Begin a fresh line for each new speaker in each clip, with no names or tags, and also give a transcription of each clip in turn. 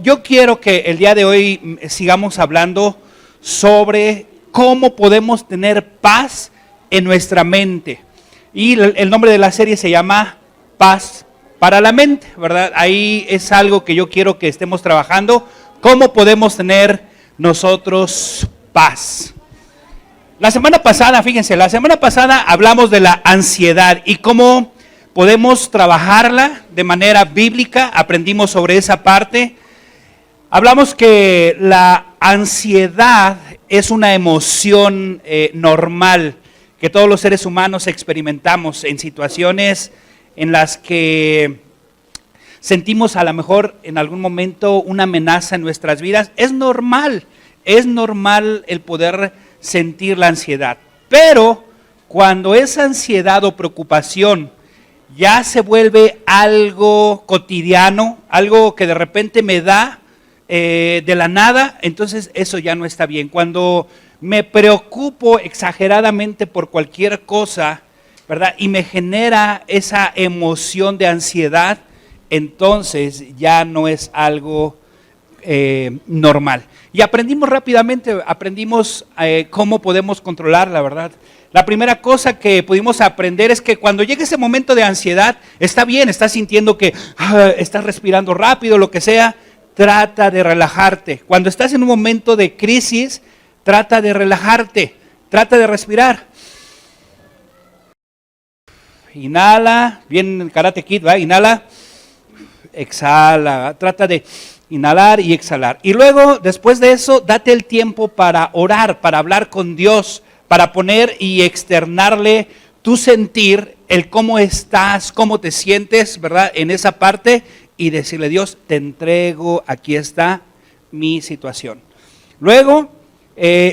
yo quiero que el día de hoy sigamos hablando sobre cómo podemos tener paz en nuestra mente. Y el nombre de la serie se llama Paz para la mente, ¿verdad? Ahí es algo que yo quiero que estemos trabajando. ¿Cómo podemos tener nosotros paz? La semana pasada hablamos de la ansiedad y cómo podemos trabajarla de manera bíblica. Aprendimos sobre esa parte. Hablamos que la ansiedad es una emoción normal que todos los seres humanos experimentamos en situaciones en las que sentimos a lo mejor en algún momento una amenaza en nuestras vidas. Es normal el poder sentir la ansiedad. Pero cuando esa ansiedad o preocupación ya se vuelve algo cotidiano, algo que de repente me da de la nada, entonces eso ya no está bien. Cuando me preocupo exageradamente por cualquier cosa, ¿verdad? Y me genera esa emoción de ansiedad, entonces ya no es algo normal. Y aprendimos rápidamente, cómo podemos controlarla, ¿verdad? La primera cosa que pudimos aprender es que cuando llega ese momento de ansiedad, está bien, estás sintiendo que estás respirando rápido, lo que sea, trata de relajarte. Cuando estás en un momento de crisis, trata de relajarte, trata de respirar. Inhala, bien el Karate Kid, ¿verdad? Inhala, exhala, ¿verdad? Trata de inhalar y exhalar. Y luego, después de eso, date el tiempo para orar, para hablar con Dios, para poner y externarle tu sentir, el cómo estás, cómo te sientes, ¿verdad? En esa parte, y decirle: Dios, te entrego, aquí está mi situación. Luego,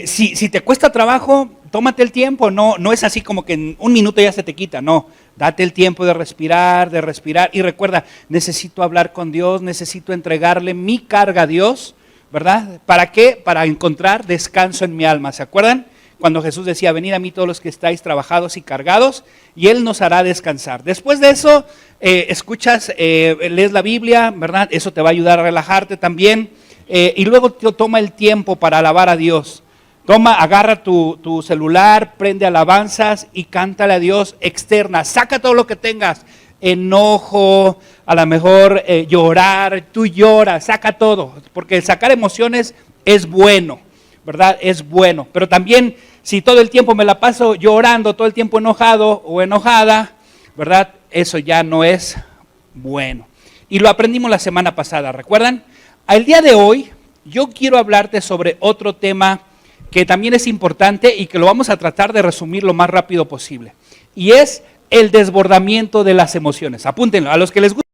si te cuesta trabajo, tómate el tiempo, no es así como que en un minuto ya se te quita, no. Date el tiempo de respirar, y recuerda, necesito hablar con Dios, necesito entregarle mi carga a Dios, ¿verdad? ¿Para qué? Para encontrar descanso en mi alma, ¿se acuerdan? Cuando Jesús decía: venid a mí todos los que estáis trabajados y cargados, y Él nos hará descansar. Después de eso, escuchas, lees la Biblia, ¿verdad? Eso te va a ayudar a relajarte también, y luego toma el tiempo para alabar a Dios. Agarra tu celular, prende alabanzas y cántale a Dios, externa, saca todo lo que tengas, enojo, a lo mejor llorar, tú lloras, saca todo, porque sacar emociones es bueno, ¿verdad? Es bueno, pero también si todo el tiempo me la paso llorando, todo el tiempo enojado o enojada, ¿verdad? Eso ya no es bueno. Y lo aprendimos la semana pasada, ¿recuerdan? Al día de hoy yo quiero hablarte sobre otro tema que también es importante y que lo vamos a tratar de resumir lo más rápido posible. Y es el desbordamiento de las emociones. Apúntenlo, a los que les gusta.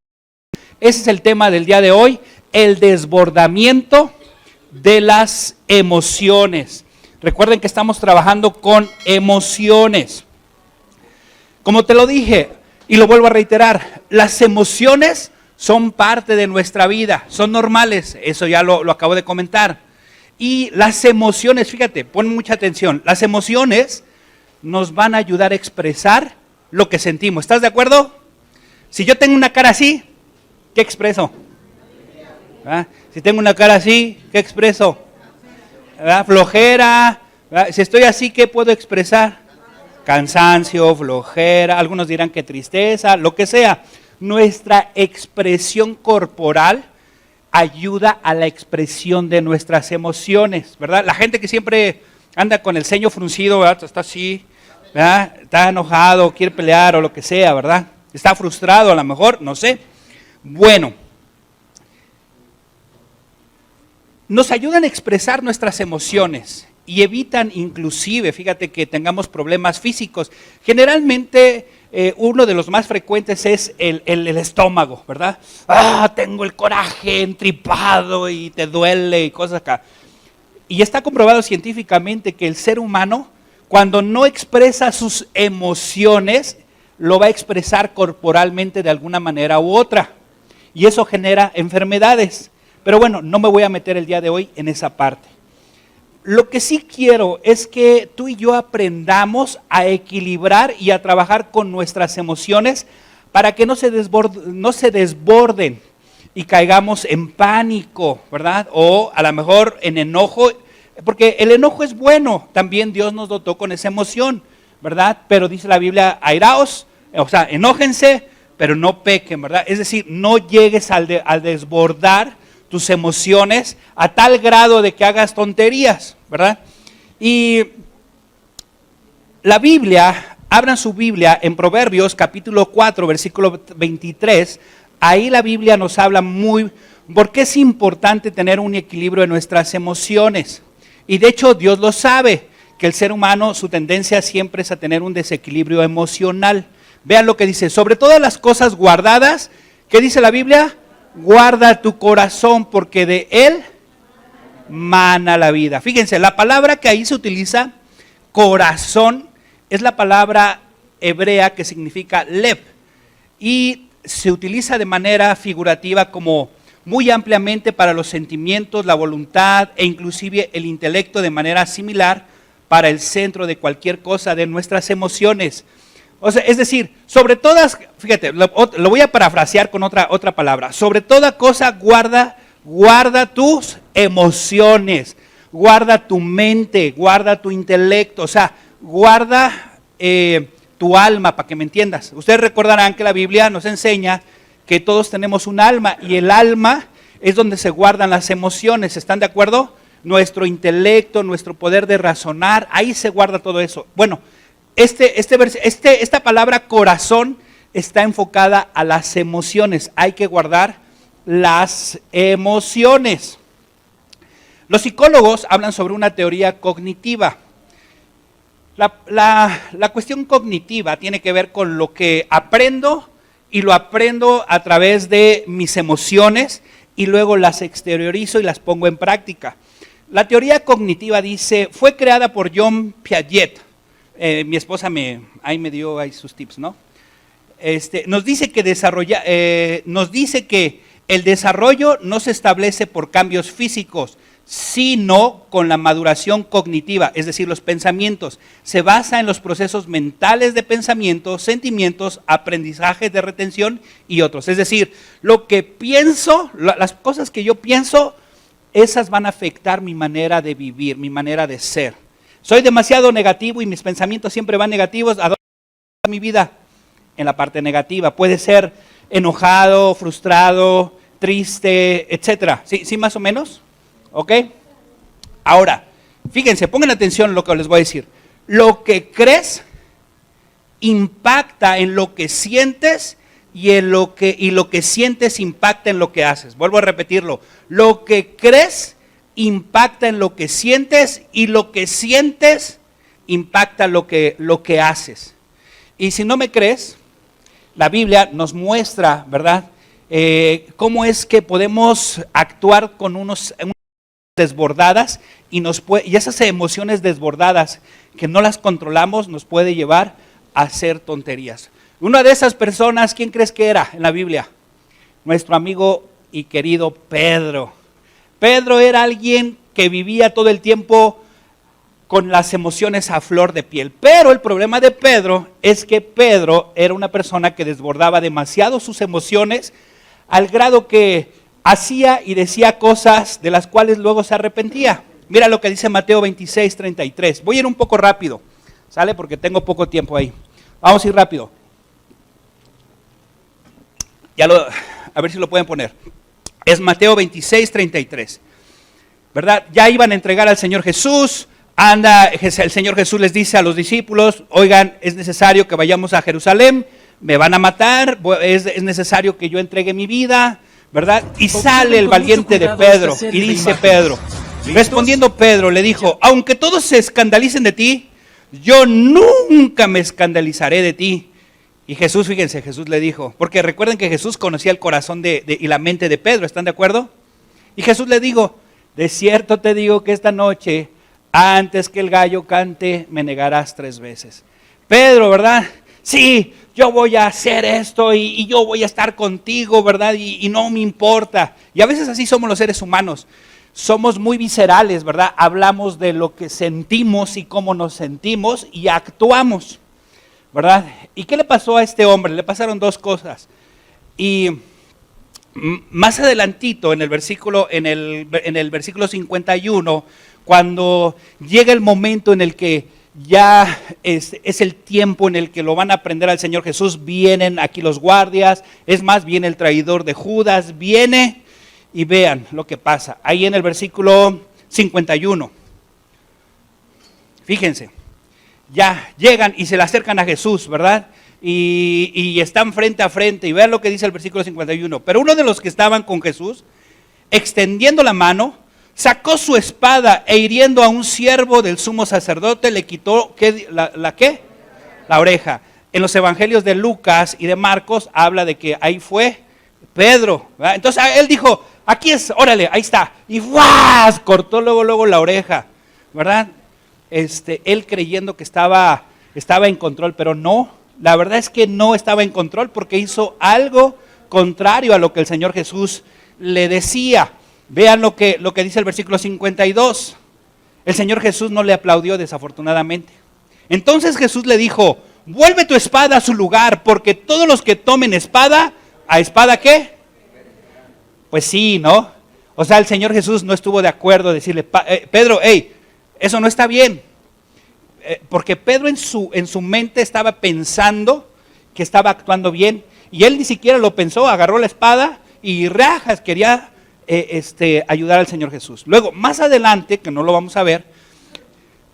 Ese es el tema del día de hoy, el desbordamiento de las emociones. Recuerden que estamos trabajando con emociones. Como te lo dije, y lo vuelvo a reiterar, las emociones son parte de nuestra vida, son normales, eso ya lo acabo de comentar. Y las emociones, fíjate, pon mucha atención, las emociones nos van a ayudar a expresar lo que sentimos. ¿Estás de acuerdo? Si yo tengo una cara así, ¿qué expreso? ¿Verdad? Si tengo una cara así, ¿qué expreso? ¿Verdad? Flojera. ¿Verdad? Si estoy así, ¿qué puedo expresar? Cansancio, flojera, algunos dirán que tristeza, lo que sea. Nuestra expresión corporal ayuda a la expresión de nuestras emociones, ¿verdad? La gente que siempre anda con el ceño fruncido, ¿verdad? Está así, ¿verdad? Está enojado, quiere pelear o lo que sea, ¿verdad? Está frustrado a lo mejor, no sé. Bueno, nos ayudan a expresar nuestras emociones y evitan inclusive, fíjate, que tengamos problemas físicos. Generalmente uno de los más frecuentes es el estómago, ¿verdad? Tengo el coraje entripado y te duele y cosas acá. Y está comprobado científicamente que el ser humano, cuando no expresa sus emociones, lo va a expresar corporalmente de alguna manera u otra. Y eso genera enfermedades. Pero bueno, no me voy a meter el día de hoy en esa parte. Lo que sí quiero es que tú y yo aprendamos a equilibrar y a trabajar con nuestras emociones para que no se desborden y caigamos en pánico, ¿verdad? O a lo mejor en enojo, porque el enojo es bueno, también Dios nos dotó con esa emoción, ¿verdad? Pero dice la Biblia, airaos, o sea, enójense, pero no pequen, ¿verdad? Es decir, no llegues al desbordar tus emociones a tal grado de que hagas tonterías, ¿verdad? Y la Biblia, abran su Biblia en Proverbios capítulo 4, versículo 23, ahí la Biblia nos habla porque es importante tener un equilibrio en nuestras emociones. Y de hecho Dios lo sabe, que el ser humano, su tendencia siempre es a tener un desequilibrio emocional. Vean lo que dice, sobre todas las cosas guardadas, ¿qué dice la Biblia? Guarda tu corazón, porque de él mana la vida. Fíjense, la palabra que ahí se utiliza, corazón, es la palabra hebrea que significa lev, y se utiliza de manera figurativa como muy ampliamente para los sentimientos, la voluntad e inclusive el intelecto, de manera similar para el centro de cualquier cosa, de nuestras emociones. O sea, es decir, sobre todas, fíjate, lo voy a parafrasear con otra palabra, sobre toda cosa guarda tus emociones, guarda tu mente, guarda tu intelecto, o sea, guarda tu alma, para que me entiendas. Ustedes recordarán que la Biblia nos enseña que todos tenemos un alma, y el alma es donde se guardan las emociones, ¿están de acuerdo? Nuestro intelecto, nuestro poder de razonar, ahí se guarda todo eso. Bueno, esta palabra corazón está enfocada a las emociones. Hay que guardar las emociones. Los psicólogos hablan sobre una teoría cognitiva. La cuestión cognitiva tiene que ver con lo que aprendo, y lo aprendo a través de mis emociones, y luego las exteriorizo y las pongo en práctica. La teoría cognitiva dice, fue creada por John Piaget. Mi esposa ahí me dio ahí sus tips, ¿no? Nos dice que el desarrollo no se establece por cambios físicos, sino con la maduración cognitiva, es decir, los pensamientos. Se basa en los procesos mentales de pensamiento, sentimientos, aprendizajes de retención y otros. Es decir, lo que pienso, las cosas que yo pienso, esas van a afectar mi manera de vivir, mi manera de ser. Soy demasiado negativo y mis pensamientos siempre van negativos. ¿A dónde va mi vida? En la parte negativa. Puede ser enojado, frustrado, triste, etcétera. ¿Sí, más o menos? ¿Ok? Ahora, fíjense, pongan atención a lo que les voy a decir. Lo que crees impacta en lo que sientes, y lo que sientes impacta en lo que haces. Vuelvo a repetirlo. Lo que crees impacta en lo que sientes, y lo que sientes impacta lo que haces. Y si no me crees, la Biblia nos muestra, ¿verdad? Cómo es que podemos actuar con unas desbordadas, y esas emociones desbordadas que no las controlamos nos puede llevar a hacer tonterías. Una de esas personas, ¿quién crees que era en la Biblia? Nuestro amigo y querido Pedro. Pedro era alguien que vivía todo el tiempo con las emociones a flor de piel. Pero el problema de Pedro es que Pedro era una persona que desbordaba demasiado sus emociones, al grado que hacía y decía cosas de las cuales luego se arrepentía. Mira lo que dice Mateo 26:33. Voy a ir un poco rápido, ¿sale? Porque tengo poco tiempo ahí. Vamos a ir rápido. A ver si lo pueden poner. Es Mateo 26:33, ¿verdad? Ya iban a entregar al Señor Jesús. El Señor Jesús les dice a los discípulos, oigan, es necesario que vayamos a Jerusalén, me van a matar, es necesario que yo entregue mi vida, ¿verdad? Y sale el valiente de Pedro, y dice Pedro, respondiendo Pedro, le dijo, aunque todos se escandalicen de ti, yo nunca me escandalizaré de ti. Y Jesús, fíjense, Jesús le dijo, porque recuerden que Jesús conocía el corazón y la mente de Pedro, ¿están de acuerdo? Y Jesús le dijo, de cierto te digo que esta noche, antes que el gallo cante, me negarás 3 veces. Pedro, ¿verdad? Sí, yo voy a hacer esto y yo voy a estar contigo, ¿verdad? Y no me importa. Y a veces así somos los seres humanos. Somos muy viscerales, ¿verdad? Hablamos de lo que sentimos y cómo nos sentimos y actuamos, ¿verdad? ¿Y qué le pasó a este hombre? Le pasaron 2 cosas. Y Más adelantito en el versículo 51, cuando llega el momento en el que ya es el tiempo en el que lo van a prender al Señor Jesús, vienen aquí los guardias, es más, viene el traidor de Judas, viene y vean lo que pasa. Ahí en el versículo 51, fíjense, ya llegan y se le acercan a Jesús, ¿verdad? Y están frente a frente, y vean lo que dice el versículo 51. Pero uno de los que estaban con Jesús, extendiendo la mano, sacó su espada e hiriendo a un siervo del sumo sacerdote, le quitó la oreja. En los evangelios de Lucas y de Marcos habla de que ahí fue Pedro, ¿verdad? Entonces él dijo, aquí es, órale, ahí está, y ¡guau! Cortó luego la oreja, ¿verdad? Él creyendo que estaba en control, pero no. La verdad es que no estaba en control porque hizo algo contrario a lo que el Señor Jesús le decía. Vean lo que dice el versículo 52. El Señor Jesús no le aplaudió, desafortunadamente. Entonces Jesús le dijo, vuelve tu espada a su lugar, porque todos los que tomen espada, ¿a espada qué? Pues sí, ¿no? O sea, el Señor Jesús no estuvo de acuerdo en decirle, Pedro, hey, eso no está bien. Porque Pedro en su mente estaba pensando que estaba actuando bien, y él ni siquiera lo pensó, agarró la espada y rajas, quería ayudar al Señor Jesús. Luego, más adelante, que no lo vamos a ver,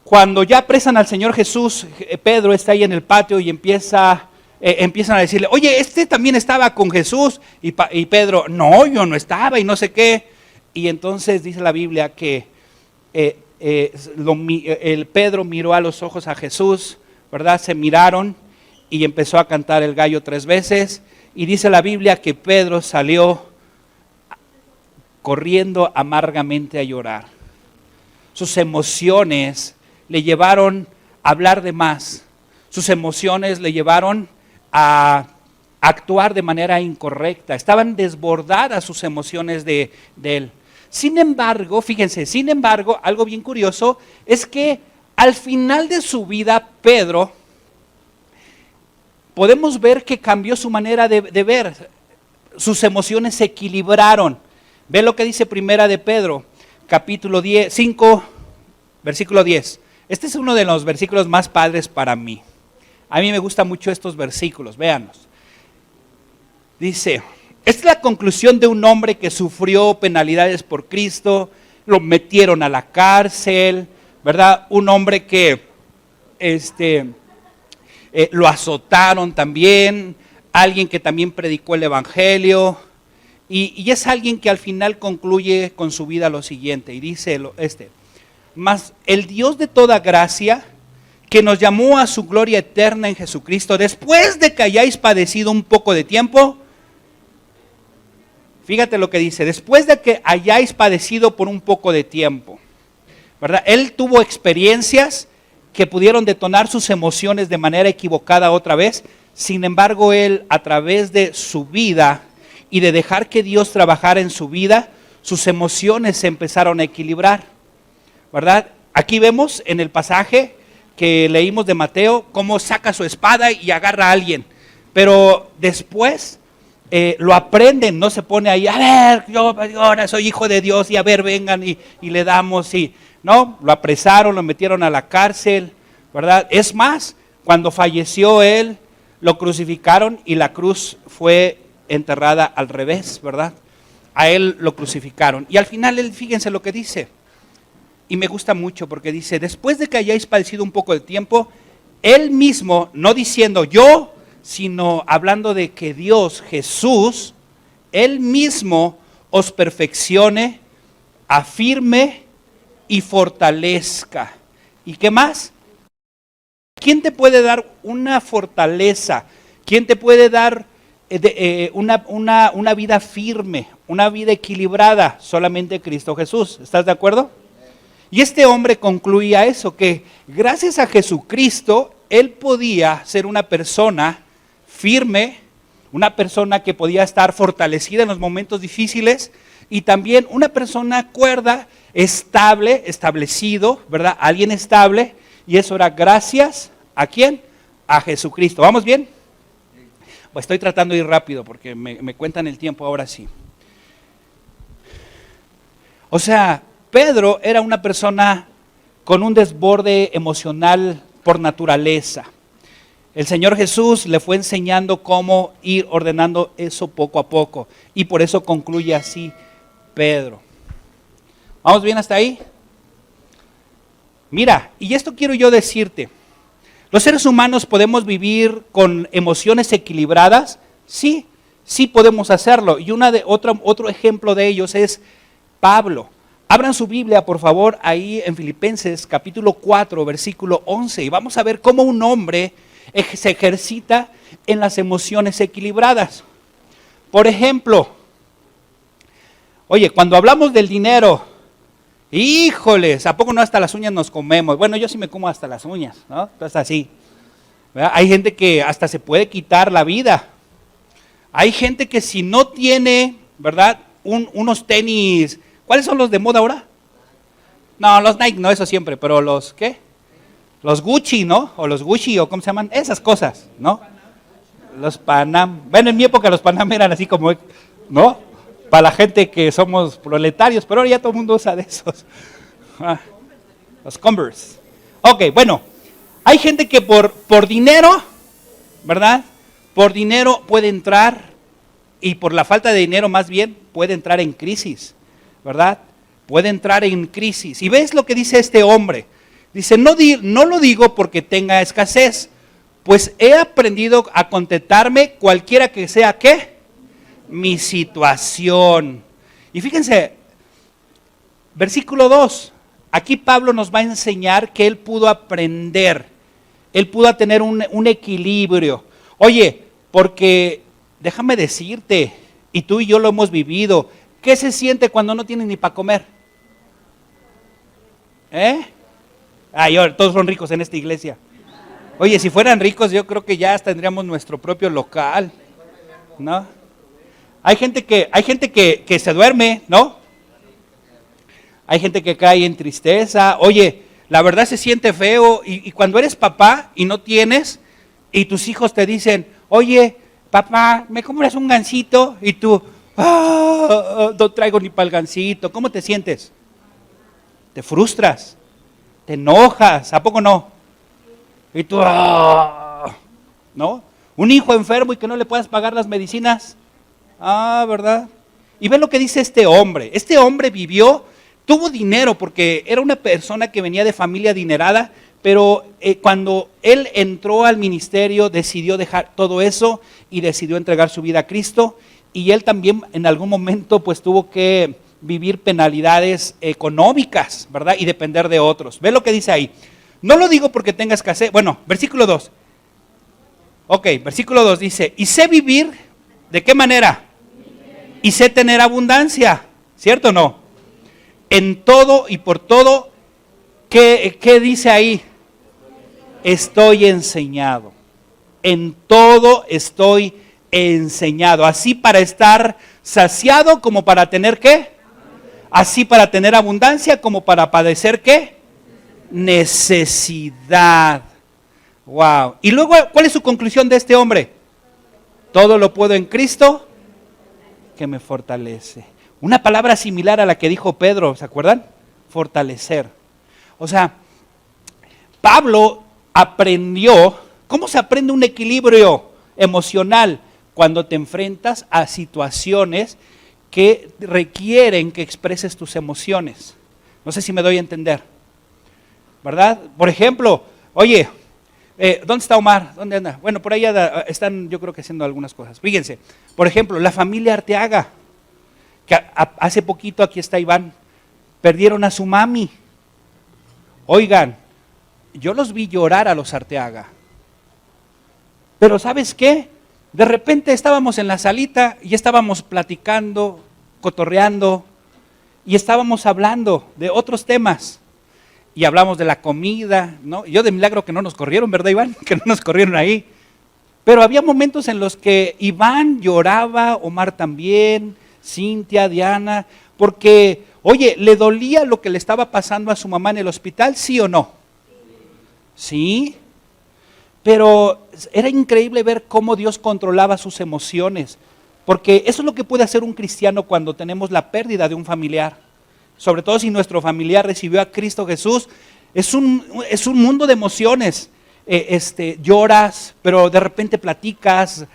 cuando ya apresan al Señor Jesús, Pedro está ahí en el patio y empiezan a decirle, oye, también estaba con Jesús, y Pedro, no, yo no estaba y no sé qué, y entonces dice la Biblia que el Pedro miró a los ojos a Jesús, ¿verdad? Se miraron y empezó a cantar el gallo 3 veces, y dice la Biblia que Pedro salió corriendo amargamente a llorar. Sus emociones le llevaron a hablar de más, sus emociones le llevaron a actuar de manera incorrecta, estaban desbordadas sus emociones de él. Sin embargo, fíjense, algo bien curioso es que al final de su vida, Pedro, podemos ver que cambió su manera de ver, sus emociones se equilibraron. Ve lo que dice Primera de Pedro, capítulo 5, versículo 10. Este es uno de los versículos más padres para mí. A mí me gustan mucho estos versículos, véanlos. Dice, esta es la conclusión de un hombre que sufrió penalidades por Cristo, lo metieron a la cárcel, ¿verdad? Un hombre que lo azotaron también, alguien que también predicó el evangelio, y es alguien que al final concluye con su vida lo siguiente, y dice mas el Dios de toda gracia, que nos llamó a su gloria eterna en Jesucristo, después de que hayáis padecido un poco de tiempo, fíjate lo que dice, después de que hayáis padecido por un poco de tiempo, ¿verdad? Él tuvo experiencias que pudieron detonar sus emociones de manera equivocada otra vez. Sin embargo, él, a través de su vida y de dejar que Dios trabajara en su vida, sus emociones se empezaron a equilibrar, ¿verdad? Aquí vemos en el pasaje que leímos de Mateo cómo saca su espada y agarra a alguien, pero después lo aprenden, no se pone ahí, a ver, yo ahora soy hijo de Dios y a ver, vengan y le damos, y no, lo apresaron, lo metieron a la cárcel, ¿verdad? Es más, cuando falleció él, lo crucificaron y la cruz fue enterrada al revés, ¿verdad? A él lo crucificaron. Y al final él, fíjense lo que dice, y me gusta mucho porque dice, después de que hayáis padecido un poco de tiempo, él mismo, no diciendo yo, sino hablando de que Dios, Jesús, él mismo os perfeccione, afirme y fortalezca. ¿Y qué más? ¿Quién te puede dar una fortaleza? ¿Quién te puede dar una vida firme, una vida equilibrada? Solamente Cristo Jesús. ¿Estás de acuerdo? Y este hombre concluía eso, que gracias a Jesucristo, él podía ser una persona firme, una persona que podía estar fortalecida en los momentos difíciles, y también una persona cuerda, estable, establecido, ¿verdad? Alguien estable, y eso era gracias ¿a quién? A Jesucristo. ¿Vamos bien? Pues estoy tratando de ir rápido porque me cuentan el tiempo ahora sí. O sea, Pedro era una persona con un desborde emocional por naturaleza. El Señor Jesús le fue enseñando cómo ir ordenando eso poco a poco. Y por eso concluye así Pedro. ¿Vamos bien hasta ahí? Mira, y esto quiero yo decirte. ¿Los seres humanos podemos vivir con emociones equilibradas? Sí, sí podemos hacerlo. Y otro ejemplo de ellos es Pablo. Abran su Biblia, por favor, ahí en Filipenses capítulo 4, versículo 11. Y vamos a ver cómo un hombre se ejercita en las emociones equilibradas. Por ejemplo, oye, cuando hablamos del dinero, híjoles, ¿a poco no hasta las uñas nos comemos? Bueno, yo sí me como hasta las uñas, ¿no? Entonces así, ¿verdad? Hay gente que hasta se puede quitar la vida. Hay gente que si no tiene, ¿verdad? Unos tenis, ¿cuáles son los de moda ahora? No, los Nike, no, eso siempre, pero los, ¿qué? Los Gucci, ¿no? O los Gucci, o ¿cómo se llaman? Esas cosas, ¿no? Los Panam. Bueno, en mi época los Panam eran así como, ¿no? Para la gente que somos proletarios, pero ahora ya todo el mundo usa de esos. Los Converse. Ok, bueno, hay gente que por dinero, ¿verdad? Por dinero puede entrar, y por la falta de dinero más bien, puede entrar en crisis, ¿verdad? Puede entrar en crisis. Y ves lo que dice este hombre. Dice, no lo digo porque tenga escasez, pues he aprendido a contentarme cualquiera que sea, ¿qué? Mi situación. Y fíjense, versículo 2, aquí Pablo nos va a enseñar que él pudo aprender, él pudo tener un equilibrio. Oye, porque déjame decirte, y tú y yo lo hemos vivido, ¿qué se siente cuando no tienes ni para comer? Todos son ricos en esta iglesia. Oye, si fueran ricos yo creo que ya tendríamos nuestro propio local, ¿no? Hay gente que se duerme, ¿no? Hay gente que cae en tristeza. Oye, la verdad se siente feo y cuando eres papá y no tienes y tus hijos te dicen, oye, papá, ¿me compras un gansito? Y tú, no traigo ni para el gansito. ¿Cómo te sientes? Te frustras, te enojas, ¿a poco no? Y tú, ¿no? Un hijo enfermo y que no le puedas pagar las medicinas. ¿Verdad? Y ve lo que dice este hombre. Este hombre tuvo dinero porque era una persona que venía de familia adinerada, pero cuando él entró al ministerio decidió dejar todo eso y decidió entregar su vida a Cristo. Y él también en algún momento pues tuvo que vivir penalidades económicas, ¿verdad? Y depender de otros. Ve lo que dice ahí. No lo digo porque tenga escasez. Bueno, versículo 2. Ok, versículo 2 dice, y sé vivir, ¿de qué manera? Y sé tener abundancia, ¿cierto o no? En todo y por todo, ¿qué dice ahí? Estoy enseñado. En todo estoy enseñado. Así para estar saciado como para tener ¿qué? Así para tener abundancia como para padecer ¿qué? Necesidad. Wow. Y luego, ¿cuál es su conclusión de este hombre? Todo lo puedo en Cristo que me fortalece. Una palabra similar a la que dijo Pedro, ¿se acuerdan? Fortalecer. O sea, Pablo aprendió, ¿cómo se aprende un equilibrio emocional? Cuando te enfrentas a situaciones que requieren que expreses tus emociones. No sé si me doy a entender, ¿verdad? Por ejemplo, oye, ¿dónde está Omar? ¿Dónde anda? Bueno, por ahí están yo creo que haciendo algunas cosas. Fíjense, por ejemplo, la familia Arteaga, que hace poquito, aquí está Iván, perdieron a su mami. Oigan, yo los vi llorar a los Arteaga. Pero ¿sabes qué? De repente estábamos en la salita y estábamos platicando, cotorreando, y estábamos hablando de otros temas. Y hablamos de la comida, ¿no? Yo de milagro que no nos corrieron, ¿verdad, Iván? Que no nos corrieron ahí. Pero había momentos en los que Iván lloraba, Omar también, Cintia, Diana, porque, oye, ¿le dolía lo que le estaba pasando a su mamá en el hospital, sí o no? Sí. Pero era increíble ver cómo Dios controlaba sus emociones, porque eso es lo que puede hacer un cristiano cuando tenemos la pérdida de un familiar. sobre todo si nuestro familiar recibió a Cristo Jesús, es un mundo de emociones. Lloras, pero de repente platicas,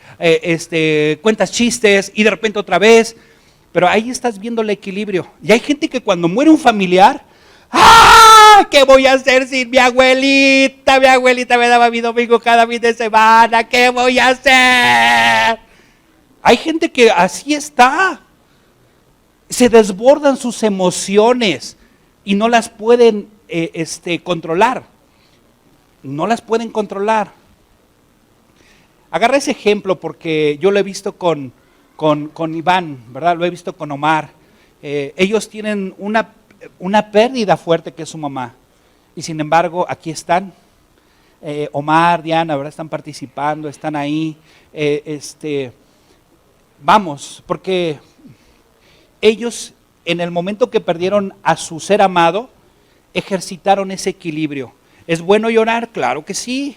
cuentas chistes y de repente otra vez, pero ahí estás viendo el equilibrio. Y hay gente que cuando muere un familiar, ¡ah! ¿Qué voy a hacer sin mi abuelita? Mi abuelita me daba mi domingo cada fin de semana, ¿qué voy a hacer? Hay gente que así está, se desbordan sus emociones y no las pueden controlar. No las pueden controlar. Agarra ese ejemplo porque yo lo he visto con Iván, ¿verdad? Lo he visto con Omar. Ellos tienen una pérdida fuerte que es su mamá. Y sin embargo, aquí están. Omar, Diana, ¿verdad? Están participando, están ahí. Vamos, porque ellos en el momento que perdieron a su ser amado, ejercitaron ese equilibrio. ¿Es bueno llorar? Claro que sí.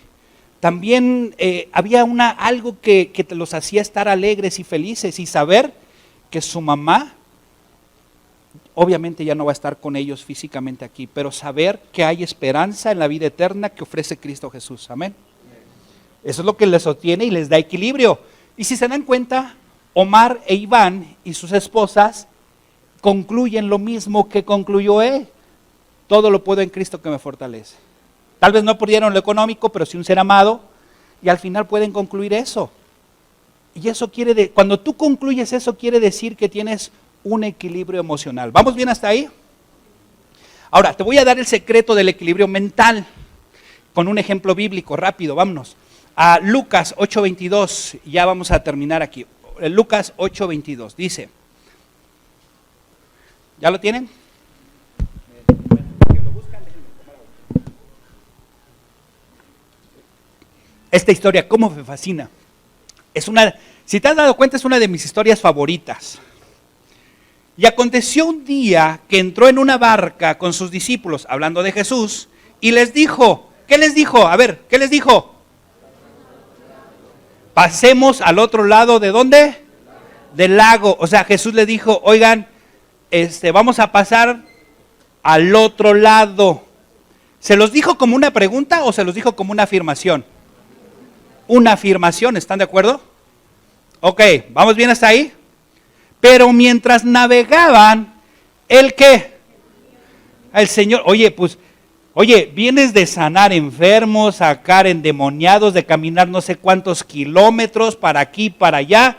También había algo que los hacía estar alegres y felices y saber que su mamá, obviamente ya no va a estar con ellos físicamente aquí, pero saber que hay esperanza en la vida eterna que ofrece Cristo Jesús. Amén. Eso es lo que les sostiene y les da equilibrio. Y si se dan cuenta, Omar e Iván y sus esposas concluyen lo mismo que concluyó él. Todo lo puedo en Cristo que me fortalece. Tal vez no pudieron lo económico, pero sí un ser amado, y al final pueden concluir eso. Y eso cuando tú concluyes eso, quiere decir que tienes un equilibrio emocional. ¿Vamos bien hasta ahí? Ahora, te voy a dar el secreto del equilibrio mental, con un ejemplo bíblico, rápido, vámonos. A Lucas 8:22, ya vamos a terminar aquí. Lucas 8:22, dice, ¿ya lo tienen? Esta historia, cómo me fascina. Si te has dado cuenta, es una de mis historias favoritas. Y aconteció un día que entró en una barca con sus discípulos, hablando de Jesús, y les dijo, ¿qué les dijo? A ver, ¿qué les dijo? Pasemos al otro lado, ¿de dónde? Del lago. O sea, Jesús les dijo, oigan, vamos a pasar al otro lado. ¿Se los dijo como una pregunta o se los dijo como una afirmación? Una afirmación, ¿están de acuerdo? Ok, ¿vamos bien hasta ahí? Pero mientras navegaban, ¿el qué? El Señor, vienes de sanar enfermos, sacar endemoniados, de caminar no sé cuántos kilómetros para aquí, para allá.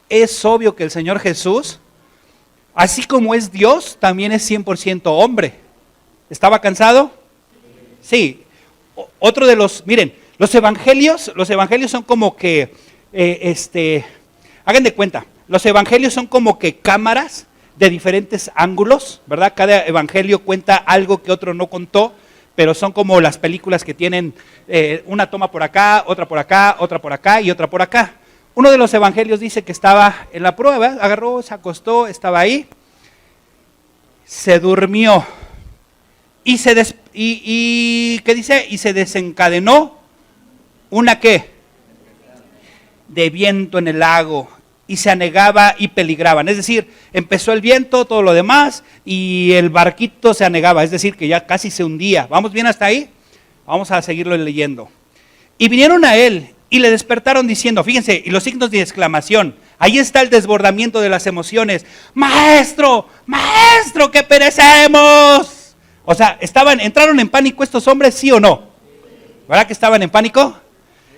Es obvio que el Señor Jesús, así como es Dios, también es 100% hombre. ¿Estaba cansado? Sí. Otro de miren, los evangelios son como que, hagan de cuenta, los evangelios son como que cámaras de diferentes ángulos, ¿verdad? Cada evangelio cuenta algo que otro no contó, pero son como las películas que tienen una toma por acá, otra por acá, otra por acá y otra por acá. Uno de los evangelios dice que estaba en la prueba, agarró, se acostó, estaba ahí, se durmió y ¿qué dice? Y se desencadenó una ¿qué? De viento en el lago, y se anegaba y peligraban. Es decir, empezó el viento, todo lo demás, y el barquito se anegaba, es decir, que ya casi se hundía. ¿Vamos bien hasta ahí? Vamos a seguirlo leyendo. Y vinieron a él y le despertaron diciendo, fíjense, y los signos de exclamación, ahí está el desbordamiento de las emociones. ¡Maestro! ¡Maestro, que perecemos! O sea, entraron en pánico estos hombres, ¿sí o no? ¿Verdad que estaban en pánico?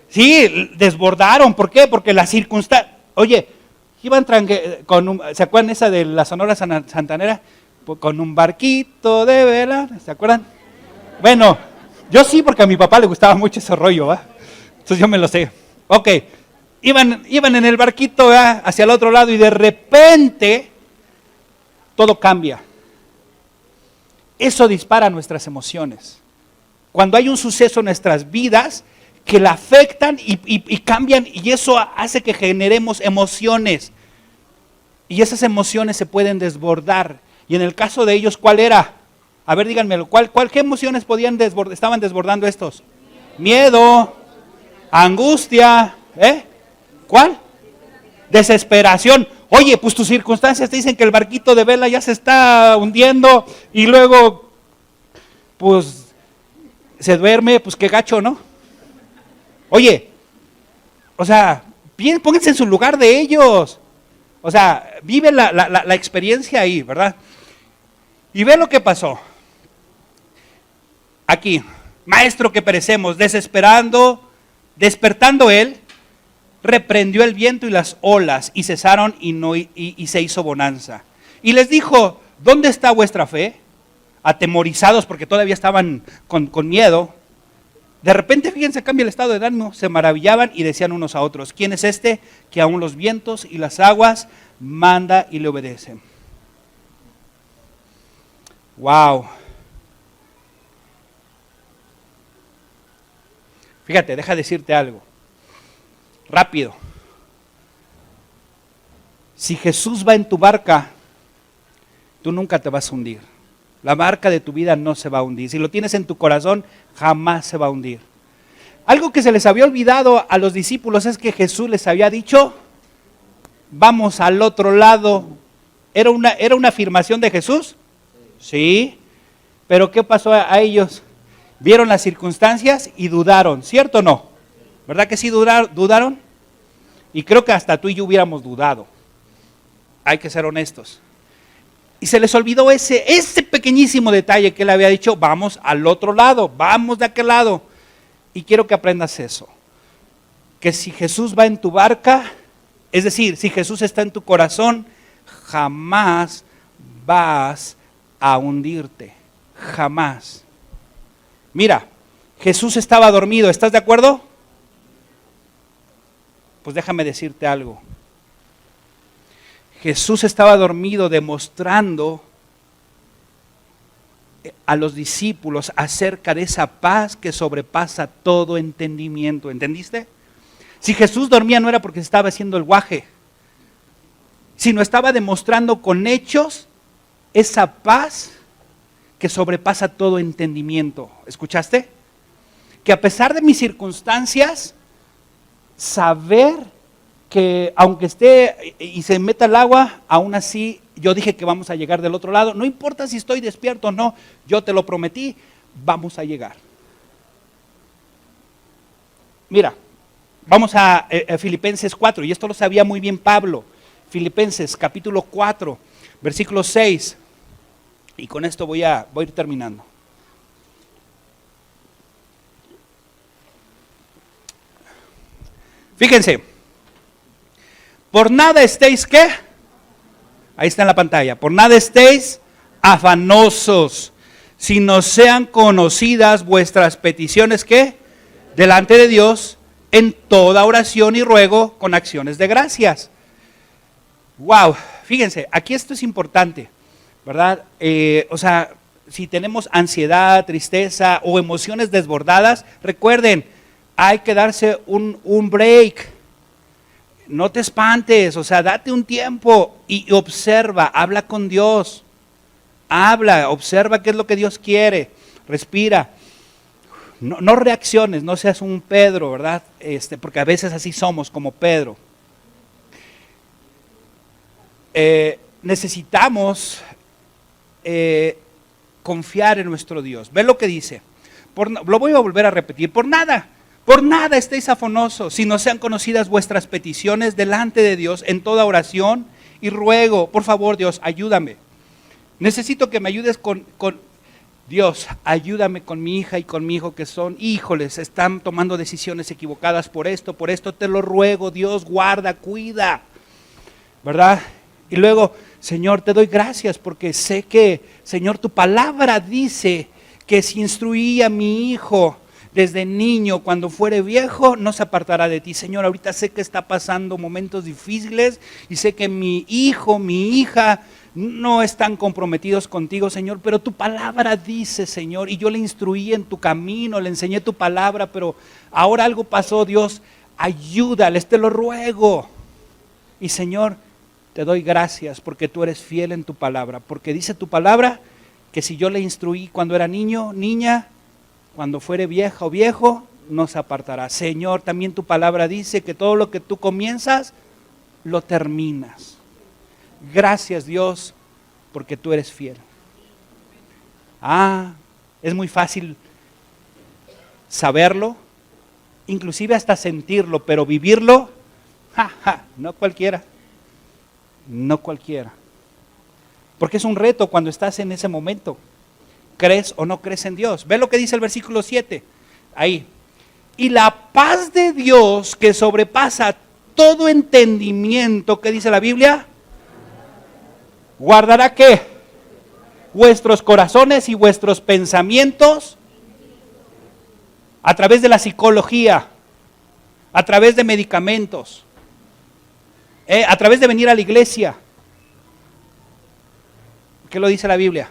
Sí, desbordaron. ¿Por qué? Porque la circunstancia... Oye, iban ¿se acuerdan esa de la Sonora Santanera? Con un barquito de vela, ¿se acuerdan? Bueno, yo sí, porque a mi papá le gustaba mucho ese rollo, ¿va? Entonces yo me lo sé. Ok, iban en el barquito, ¿va? Hacia el otro lado, y de repente todo cambia. Eso dispara nuestras emociones. Cuando hay un suceso en nuestras vidas que la afectan y cambian, y eso hace que generemos emociones. Y esas emociones se pueden desbordar. Y en el caso de ellos, ¿cuál era? A ver, díganmelo, ¿qué emociones estaban desbordando estos? Miedo, angustia, ¿cuál? Desesperación. Oye, pues tus circunstancias te dicen que el barquito de vela ya se está hundiendo y luego, pues, se duerme, pues qué gacho, ¿no? Oye, o sea, pónganse en su lugar de ellos. O sea, vive la experiencia ahí, ¿verdad? Y ve lo que pasó. Aquí, maestro que perecemos, despertando él, reprendió el viento y las olas, y cesaron y se hizo bonanza. Y les dijo, ¿dónde está vuestra fe? Atemorizados porque todavía estaban con miedo. De repente, fíjense, cambia el estado de ánimo, se maravillaban y decían unos a otros, ¿quién es este que aún los vientos y las aguas manda y le obedecen? Wow. Fíjate, deja decirte algo. Rápido. Si Jesús va en tu barca, tú nunca te vas a hundir. La barca de tu vida no se va a hundir. Si lo tienes en tu corazón, jamás se va a hundir. Algo que se les había olvidado a los discípulos es que Jesús les había dicho, vamos al otro lado. ¿Era una afirmación de Jesús? Sí. Pero ¿qué pasó a ellos? Vieron las circunstancias y dudaron, ¿cierto o no? ¿Verdad que sí dudaron? Y creo que hasta tú y yo hubiéramos dudado. Hay que ser honestos. Y se les olvidó ese pequeñísimo detalle que él había dicho, vamos al otro lado, vamos de aquel lado. Y quiero que aprendas eso. Que si Jesús va en tu barca, es decir, si Jesús está en tu corazón, jamás vas a hundirte. Jamás. Mira, Jesús estaba dormido, ¿estás de acuerdo? Pues déjame decirte algo. Jesús estaba dormido demostrando a los discípulos acerca de esa paz que sobrepasa todo entendimiento. ¿Entendiste? Si Jesús dormía no era porque estaba haciendo el guaje, sino estaba demostrando con hechos esa paz que sobrepasa todo entendimiento. ¿Escuchaste? Que a pesar de mis circunstancias, saber que aunque esté y se meta el agua, aún así yo dije que vamos a llegar del otro lado. No importa si estoy despierto o no, yo te lo prometí, vamos a llegar. Mira, vamos a Filipenses 4, y esto lo sabía muy bien Pablo. Filipenses capítulo 4, versículo 6. Y con esto voy a ir terminando. Fíjense, por nada estéis, ¿qué? Ahí está en la pantalla. Por nada estéis afanosos, sino sean conocidas vuestras peticiones, ¿qué? Delante de Dios, en toda oración y ruego con acciones de gracias. Wow, fíjense, aquí esto es importante, ¿verdad? O sea, si tenemos ansiedad, tristeza o emociones desbordadas, recuerden, hay que darse un break. No te espantes, o sea, date un tiempo y observa, habla con Dios. Habla, observa qué es lo que Dios quiere, respira. No reacciones, no seas un Pedro, ¿verdad? Porque a veces así somos como Pedro. Necesitamos confiar en nuestro Dios. Ve lo que dice. Lo voy a volver a repetir. Por nada estéis afanosos, sino sean conocidas vuestras peticiones delante de Dios en toda oración y ruego. Por favor, Dios, ayúdame. Necesito que me ayudes con Dios, ayúdame con mi hija y con mi hijo que híjoles, están tomando decisiones equivocadas por esto, te lo ruego, Dios, guarda, cuida, ¿verdad? Y luego, Señor, te doy gracias porque sé que, Señor, tu palabra dice que si instruí a mi hijo desde niño, cuando fuere viejo, no se apartará de ti. Señor, ahorita sé que está pasando momentos difíciles y sé que mi hijo, mi hija no están comprometidos contigo, Señor, pero tu palabra dice, Señor, y yo le instruí en tu camino, le enseñé tu palabra, pero ahora algo pasó, Dios, ayúdales, te lo ruego. Y Señor, te doy gracias porque tú eres fiel en tu palabra, porque dice tu palabra que si yo le instruí cuando era niño, niña, cuando fuere vieja o viejo, no se apartará. Señor, también tu palabra dice que todo lo que tú comienzas, lo terminas. Gracias, Dios, porque tú eres fiel. Es muy fácil saberlo, inclusive hasta sentirlo, pero vivirlo, no cualquiera. No cualquiera. Porque es un reto cuando estás en ese momento. ¿Crees o no crees en Dios? Ve lo que dice el versículo 7. Ahí. Y la paz de Dios que sobrepasa todo entendimiento, ¿qué dice la Biblia? ¿Guardará qué? Vuestros corazones y vuestros pensamientos a través de la psicología, a través de medicamentos, a través de venir a la iglesia. ¿Qué lo dice la Biblia?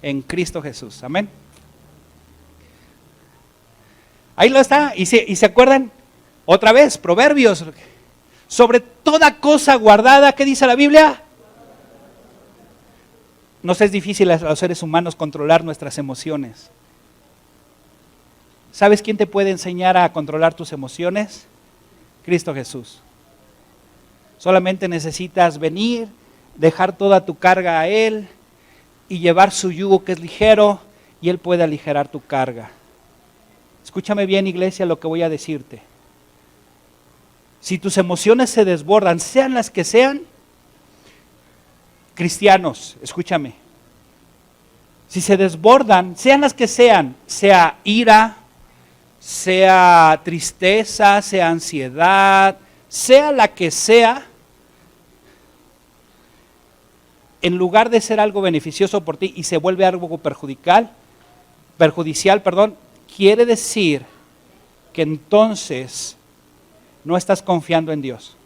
En Cristo Jesús. Amén. Ahí lo está. ¿Y se acuerdan? Otra vez, Proverbios. Sobre toda cosa guardada, ¿qué dice la Biblia? Nos es difícil a los seres humanos controlar nuestras emociones. ¿Sabes quién te puede enseñar a controlar tus emociones? Cristo Jesús. Solamente necesitas venir, dejar toda tu carga a Él y llevar su yugo que es ligero, y Él puede aligerar tu carga. Escúchame bien, iglesia, lo que voy a decirte. Si tus emociones se desbordan, sean las que sean, cristianos, escúchame. Si se desbordan, sean las que sean, sea ira, sea tristeza, sea ansiedad, sea la que sea, en lugar de ser algo beneficioso por ti y se vuelve algo perjudicial, quiere decir que entonces no estás confiando en Dios.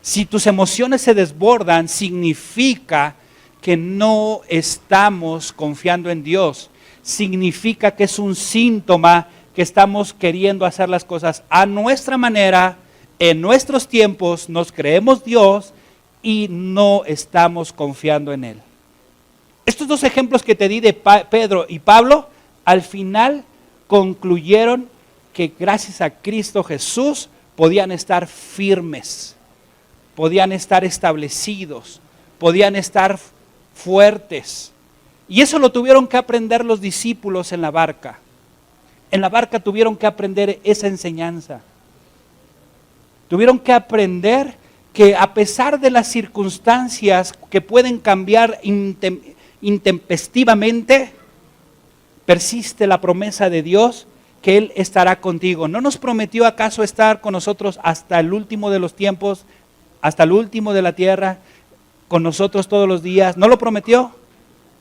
Si tus emociones se desbordan, significa que no estamos confiando en Dios. Significa que es un síntoma que estamos queriendo hacer las cosas a nuestra manera, en nuestros tiempos, nos creemos Dios y no estamos confiando en Él. Estos dos ejemplos que te di de Pedro y Pablo, al final concluyeron que gracias a Cristo Jesús podían estar firmes, podían estar establecidos, podían estar fuertes. Y eso lo tuvieron que aprender los discípulos en la barca. En la barca tuvieron que aprender esa enseñanza. Tuvieron que aprender que a pesar de las circunstancias que pueden cambiar intempestivamente, persiste la promesa de Dios que Él estará contigo. ¿No nos prometió acaso estar con nosotros hasta el último de los tiempos, hasta el último de la tierra, con nosotros todos los días? ¿No lo prometió?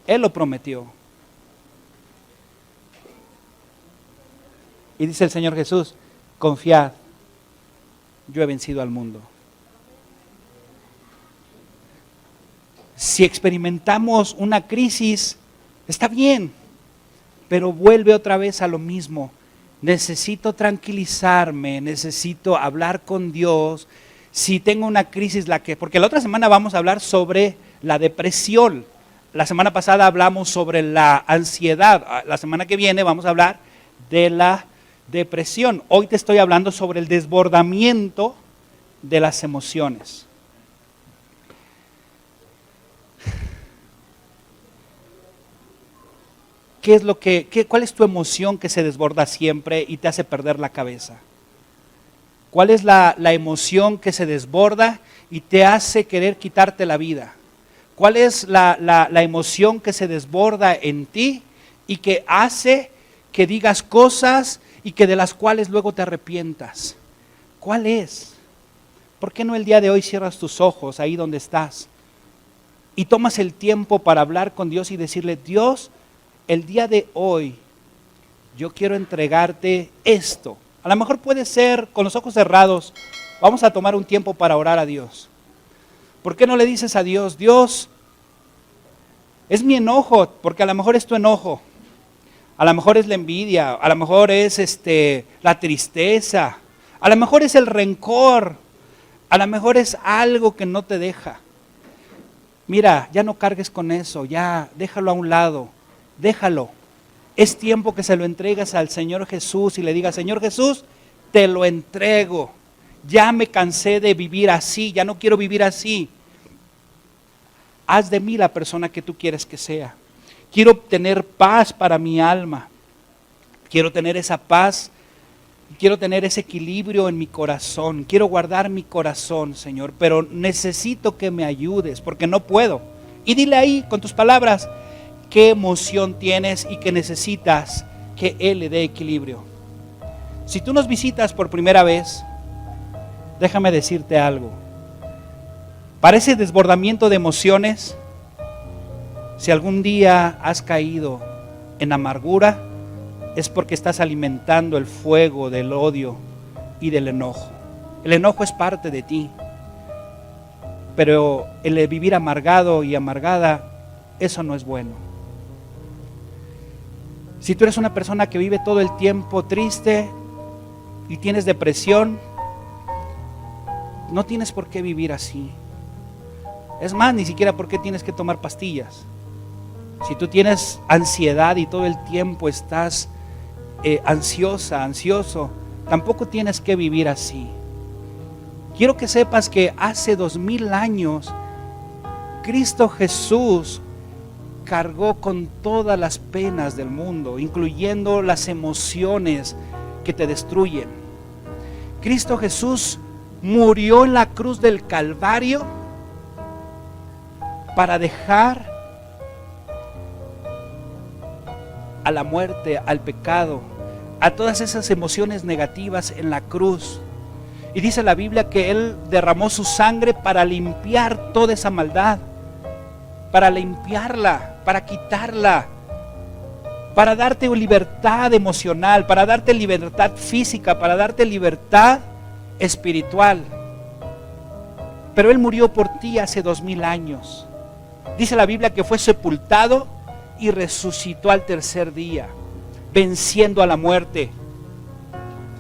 Él lo prometió. Y dice el Señor Jesús, confiad, yo he vencido al mundo. Si experimentamos una crisis, está bien, pero vuelve otra vez a lo mismo. Necesito tranquilizarme, necesito hablar con Dios. Si tengo una crisis, porque la otra semana vamos a hablar sobre la depresión. La semana pasada hablamos sobre la ansiedad. La semana que viene vamos a hablar de la depresión. Hoy te estoy hablando sobre el desbordamiento de las emociones. ¿Cuál es tu emoción que se desborda siempre y te hace perder la cabeza? ¿Cuál es la emoción que se desborda y te hace querer quitarte la vida? ¿Cuál es la emoción que se desborda en ti y que hace que digas cosas y que de las cuales luego te arrepientas? ¿Cuál es? ¿Por qué no el día de hoy cierras tus ojos ahí donde estás y tomas el tiempo para hablar con Dios y decirle, Dios, el día de hoy yo quiero entregarte esto? A lo mejor puede ser con los ojos cerrados. Vamos a tomar un tiempo para orar a Dios. ¿Por qué no le dices a Dios, Dios, es mi enojo? Porque a lo mejor es tu enojo. A lo mejor es la envidia. A lo mejor es la tristeza. A lo mejor es el rencor. A lo mejor es algo que no te deja. Mira, ya no cargues con eso. Ya, déjalo a un lado. Déjalo. Es tiempo que se lo entregas al Señor Jesús y le digas, Señor Jesús, te lo entrego. Ya me cansé de vivir así, ya no quiero vivir así. Haz de mí la persona que tú quieres que sea. Quiero tener paz para mi alma. Quiero tener esa paz. Quiero tener ese equilibrio en mi corazón. Quiero guardar mi corazón, Señor. Pero necesito que me ayudes porque no puedo. Y dile ahí con tus palabras qué emoción tienes y que necesitas que Él le dé equilibrio. Si tú nos visitas por primera vez, déjame decirte algo. Para ese desbordamiento de emociones, si algún día has caído en amargura, es porque estás alimentando el fuego del odio y del enojo. El enojo es parte de ti, pero el vivir amargado y amargada, eso no es bueno. Si tú eres una persona que vive todo el tiempo triste y tienes depresión, no tienes por qué vivir así. Es más, ni siquiera por qué tienes que tomar pastillas. Si tú tienes ansiedad y todo el tiempo estás ansioso, tampoco tienes que vivir así. Quiero que sepas que hace 2000 años Cristo Jesús cargó con todas las penas del mundo, incluyendo las emociones que te destruyen. Cristo Jesús murió en la cruz del Calvario para dejar a la muerte, al pecado, a todas esas emociones negativas en la cruz. Y dice la Biblia que Él derramó su sangre para limpiar toda esa maldad, para limpiarla, para quitarla, para darte libertad emocional, para darte libertad física, para darte libertad espiritual. Pero Él murió por ti hace 2000 años. Dice la Biblia que fue sepultado y resucitó al tercer día, venciendo a la muerte,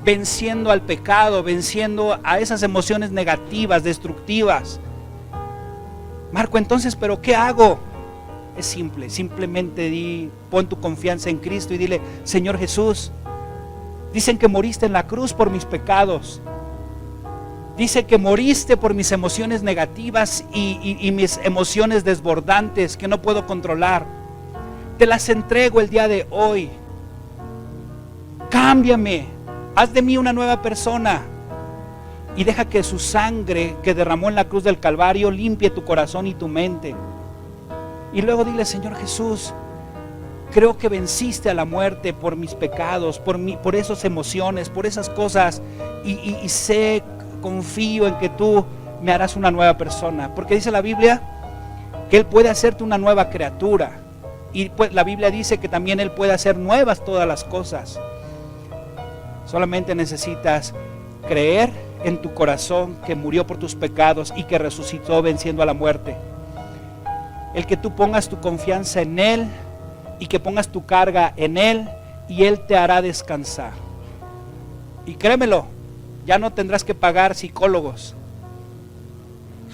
venciendo al pecado, venciendo a esas emociones negativas, destructivas. Marco, entonces, ¿pero qué hago? Es simple, simplemente pon tu confianza en Cristo y dile: Señor Jesús, dicen que moriste en la cruz por mis pecados. Dice que moriste por mis emociones negativas y mis emociones desbordantes que no puedo controlar. Te las entrego el día de hoy. Cámbiame, haz de mí una nueva persona y deja que su sangre que derramó en la cruz del Calvario limpie tu corazón y tu mente. Y luego dile: Señor Jesús, creo que venciste a la muerte por mis pecados, por esas emociones, por esas cosas, y confío en que tú me harás una nueva persona, porque dice la Biblia que Él puede hacerte una nueva criatura, y pues la Biblia dice que también Él puede hacer nuevas todas las cosas. Solamente necesitas creer en tu corazón que murió por tus pecados y que resucitó venciendo a la muerte. El que tú pongas tu confianza en Él y que pongas tu carga en Él, y Él te hará descansar. Y créemelo, ya no tendrás que pagar psicólogos.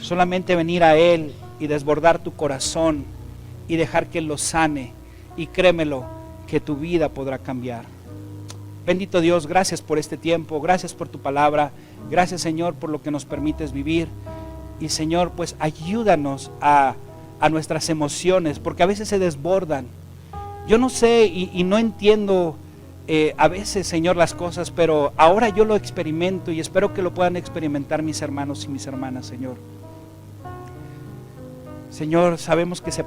Solamente venir a Él y desbordar tu corazón y dejar que Él lo sane. Y créemelo, que tu vida podrá cambiar. Bendito Dios, gracias por este tiempo, gracias por tu palabra, gracias Señor por lo que nos permites vivir. Y Señor, pues ayúdanos a nuestras emociones, porque a veces se desbordan. Yo no sé y no entiendo a veces, Señor, las cosas, pero ahora yo lo experimento y espero que lo puedan experimentar mis hermanos y mis hermanas, Señor. Señor, sabemos que se